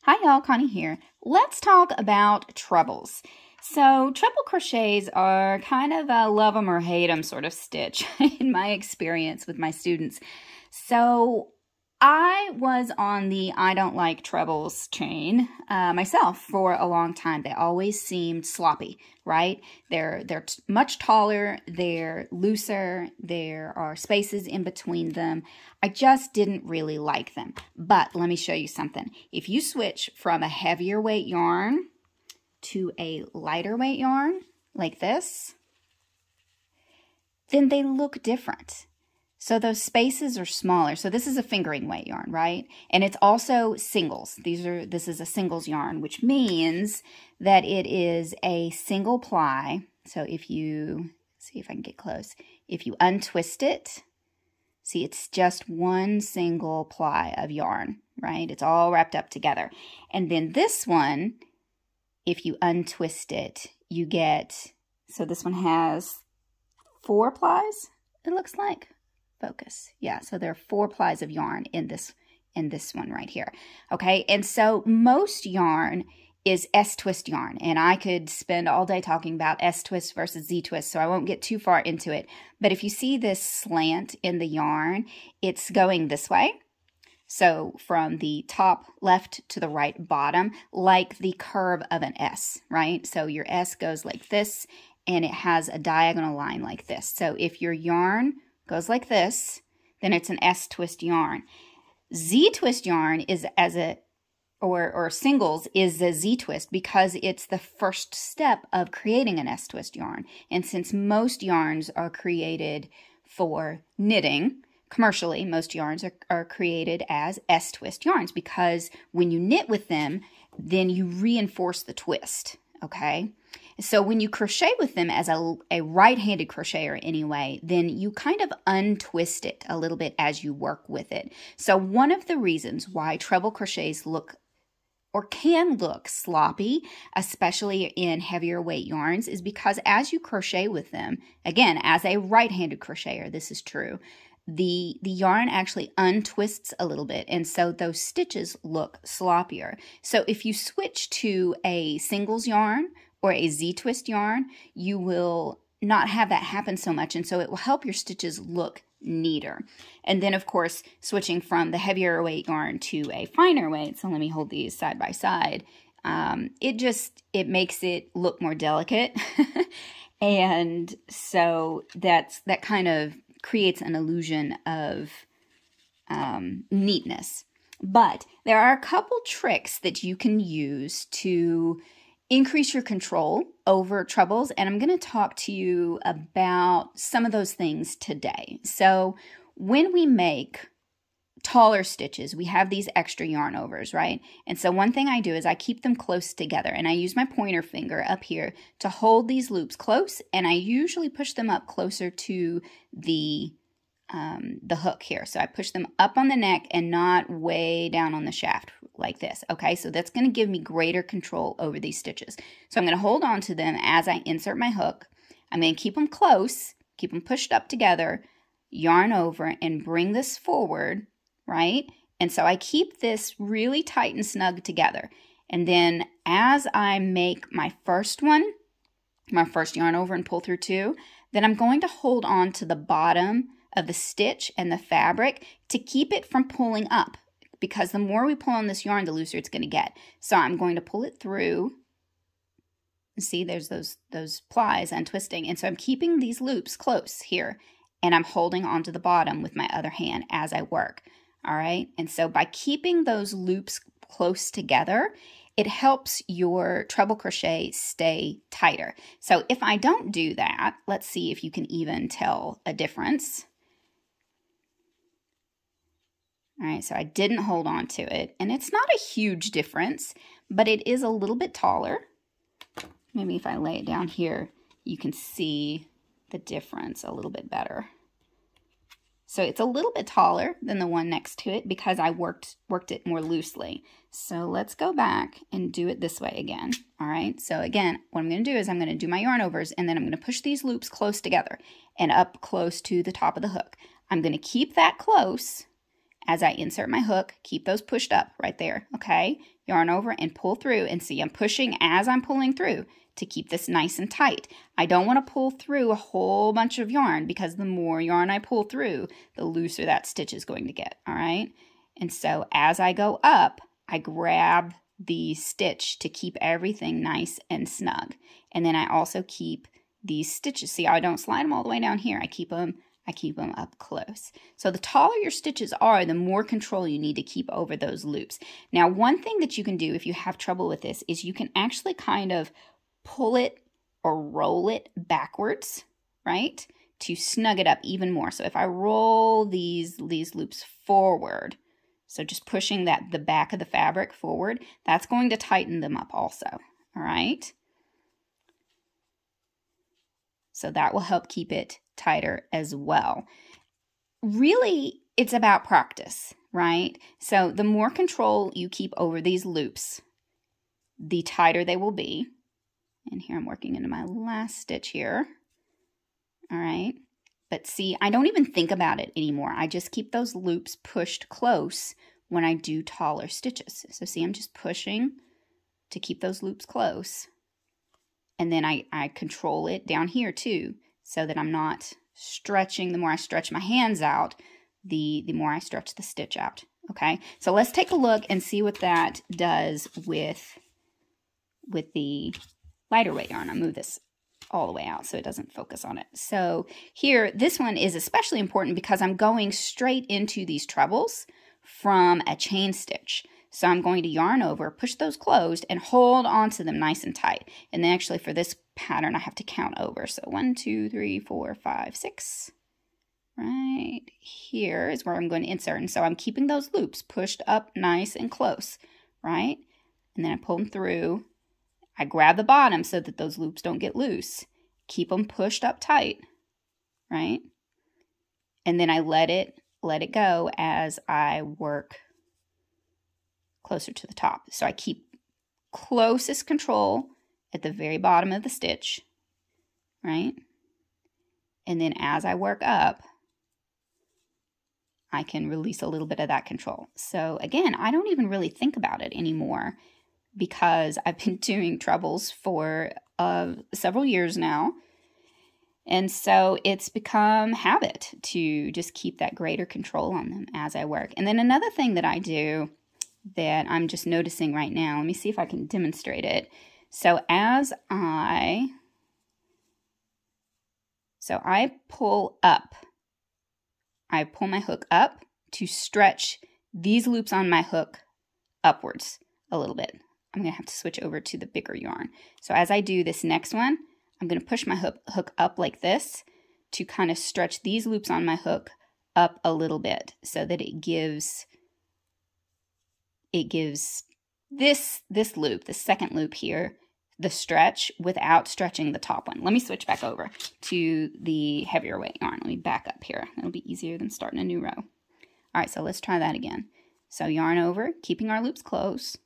Hi y'all, Connie here. Let's talk about trebles. So treble crochets are kind of a love 'em or hate 'em sort of stitch in my experience with my students. So I was on the I don't like trebles train myself for a long time. They always seemed sloppy, right? They're much taller, they're looser, there are spaces in between them. I just didn't really like them. But let me show you something. If you switch from a heavier weight yarn to a lighter weight yarn like this, then they look different. So those spaces are smaller. So this is a fingering weight yarn, right? And it's also singles. This is a singles yarn, which means that it is a single ply. So if you, see if I can get close. If you untwist it, see it's just one single ply of yarn, right? It's all wrapped up together. And then this one, if you untwist it, you get, so this one has 4 plies, it looks like. Focus. Yeah, so there are 4 plies of yarn in this one right here. Okay, and so most yarn is S-twist yarn, and I could spend all day talking about S-twist versus Z-twist, so I won't get too far into it. But if you see this slant in the yarn, it's going this way. So from the top left to the right bottom, like the curve of an S, right? So your S goes like this, and it has a diagonal line like this. So if your yarn goes like this, then it's an S-twist yarn. Z-twist yarn is or singles is a Z-twist because it's the first step of creating an S-twist yarn. And since most yarns are created for knitting, commercially, most yarns are created as S-twist yarns because when you knit with them, then you reinforce the twist, okay? So when you crochet with them as a right-handed crocheter anyway, then you kind of untwist it a little bit as you work with it. So one of the reasons why treble crochets look or can look sloppy, especially in heavier weight yarns, is because as you crochet with them, again, as a right-handed crocheter, this is true, the yarn actually untwists a little bit, and so those stitches look sloppier. So if you switch to a singles yarn or a Z-twist yarn, you will not have that happen so much, and so it will help your stitches look neater. And then, of course, switching from the heavier weight yarn to a finer weight, so let me hold these side by side, it makes it look more delicate, and so that kind of creates an illusion of neatness. But there are a couple tricks that you can use to increase your control over trebles, and I'm going to talk to you about some of those things today. So when we make taller stitches, we have these extra yarn overs, right? And so one thing I do is I keep them close together, and I use my pointer finger up here to hold these loops close, and I usually push them up closer to the hook here. So I push them up on the neck and not way down on the shaft like this. Okay, so that's going to give me greater control over these stitches. So I'm going to hold on to them as I insert my hook. I'm going to keep them close, keep them pushed up together, yarn over, and bring this forward, right? And so I keep this really tight and snug together. And then as I make my first one, my first yarn over and pull through 2, then I'm going to hold on to the bottom of the stitch and the fabric to keep it from pulling up, because the more we pull on this yarn, the looser it's going to get. So I'm going to pull it through. See, there's those plies untwisting, and so I'm keeping these loops close here, and I'm holding onto the bottom with my other hand as I work. All right, and so by keeping those loops close together, it helps your treble crochet stay tighter. So if I don't do that, let's see if you can even tell a difference. All right, so I didn't hold on to it, and it's not a huge difference, but it is a little bit taller. Maybe if I lay it down here, you can see the difference a little bit better. So it's a little bit taller than the one next to it because I worked it more loosely. So let's go back and do it this way again. All right, so again, what I'm going to do is I'm going to do my yarn overs, and then I'm going to push these loops close together and up close to the top of the hook. I'm going to keep that close, as I insert my hook, keep those pushed up right there, okay? Yarn over and pull through, and see I'm pushing as I'm pulling through to keep this nice and tight. I don't want to pull through a whole bunch of yarn, because the more yarn I pull through, the looser that stitch is going to get, all right? And so as I go up, I grab the stitch to keep everything nice and snug. And then I also keep these stitches. See, I don't slide them all the way down here. I keep them up close. So the taller your stitches are, the more control you need to keep over those loops. Now, one thing that you can do if you have trouble with this is you can actually kind of pull it or roll it backwards, right? To snug it up even more. So if I roll these loops forward, so just pushing the back of the fabric forward, that's going to tighten them up also, all right? So that will help keep it tighter as well. Really, it's about practice, right? So the more control you keep over these loops, the tighter they will be. And here I'm working into my last stitch here. All right. But see, I don't even think about it anymore. I just keep those loops pushed close when I do taller stitches. So see, I'm just pushing to keep those loops close. And then I control it down here too, so that I'm not stretching. The more I stretch my hands out, the more I stretch the stitch out. Okay, so let's take a look and see what that does with the lighter weight yarn. I'll move this all the way out so it doesn't focus on it. So here, this one is especially important because I'm going straight into these trebles from a chain stitch. So I'm going to yarn over, push those closed, and hold onto them nice and tight. And then actually for this pattern, I have to count over. So 1, 2, 3, 4, 5, 6. Right here is where I'm going to insert. And so I'm keeping those loops pushed up nice and close, right? And then I pull them through. I grab the bottom so that those loops don't get loose. Keep them pushed up tight, right? And then I let it go as I work closer to the top. So I keep closest control at the very bottom of the stitch, right? And then as I work up, I can release a little bit of that control. So again, I don't even really think about it anymore because I've been doing trebles for several years now. And so it's become habit to just keep that greater control on them as I work. And then another thing that I do that I'm just noticing right now, let me see if I can demonstrate it. So I pull up, I pull my hook up to stretch these loops on my hook upwards a little bit. I'm going to have to switch over to the bigger yarn. So as I do this next one, I'm going to push my hook up like this to kind of stretch these loops on my hook up a little bit so that it gives this loop, the second loop here, the stretch without stretching the top one. Let me switch back over to the heavier weight yarn. Let me back up here. It'll be easier than starting a new row. All right, so let's try that again. So yarn over, keeping our loops close,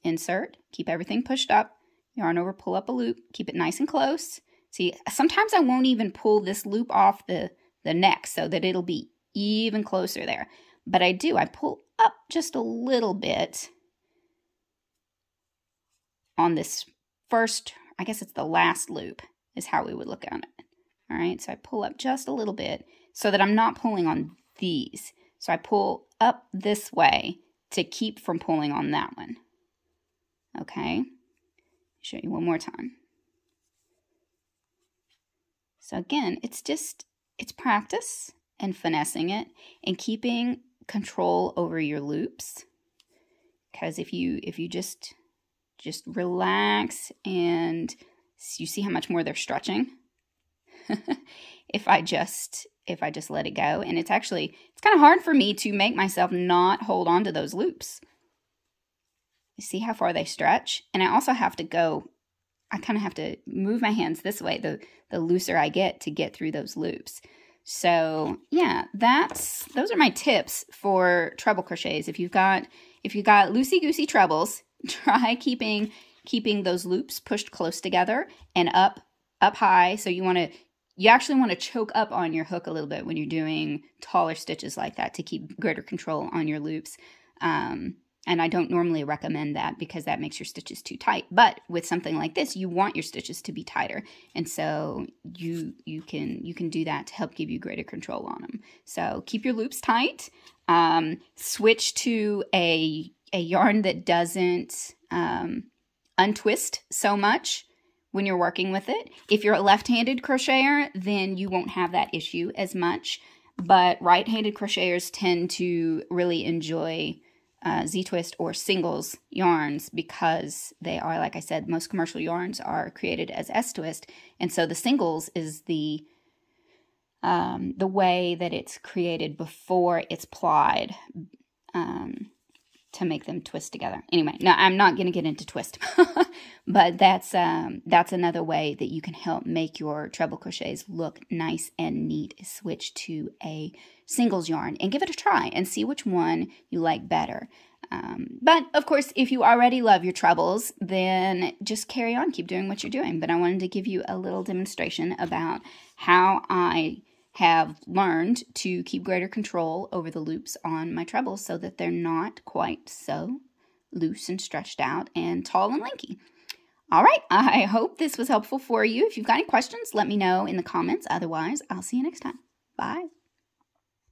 insert, keep everything pushed up, yarn over, pull up a loop, keep it nice and close. See, sometimes I won't even pull this loop off the neck so that it'll be even closer there. But I do, I pull up just a little bit on this first, I guess it's the last loop is how we would look at it. All right, so I pull up just a little bit so that I'm not pulling on these. So I pull up this way to keep from pulling on that one. Okay, show you one more time. So again, it's practice and finessing it and keeping control over your loops. Because if you just relax and you see how much more they're stretching. if I just let it go, and it's kind of hard for me to make myself not hold on to those loops. You see how far they stretch? And I also have to go, I kind of have to move my hands this way, the looser I get to get through those loops. So yeah, those are my tips for treble crochets. If you've got loosey-goosey trebles, try keeping those loops pushed close together and up high. So you want you actually want to choke up on your hook a little bit when you're doing taller stitches like that to keep greater control on your loops. And I don't normally recommend that because that makes your stitches too tight. But with something like this, you want your stitches to be tighter. And so you can do that to help give you greater control on them. So keep your loops tight. Switch to a yarn that doesn't untwist so much when you're working with it. If you're a left-handed crocheter, then you won't have that issue as much. But right-handed crocheters tend to really enjoy Z-twist or singles yarns because they are, like I said, most commercial yarns are created as S-twist, and so the singles is the way that it's created before it's plied to make them twist together. Anyway, no, I'm not going to get into twist, but that's another way that you can help make your treble crochets look nice and neat. Switch to a singles yarn and give it a try and see which one you like better. But of course, if you already love your trebles, then just carry on, keep doing what you're doing. But I wanted to give you a little demonstration about how I have learned to keep greater control over the loops on my trebles so that they're not quite so loose and stretched out and tall and lanky. All right, I hope this was helpful for you. If you've got any questions, let me know in the comments. Otherwise, I'll see you next time. Bye.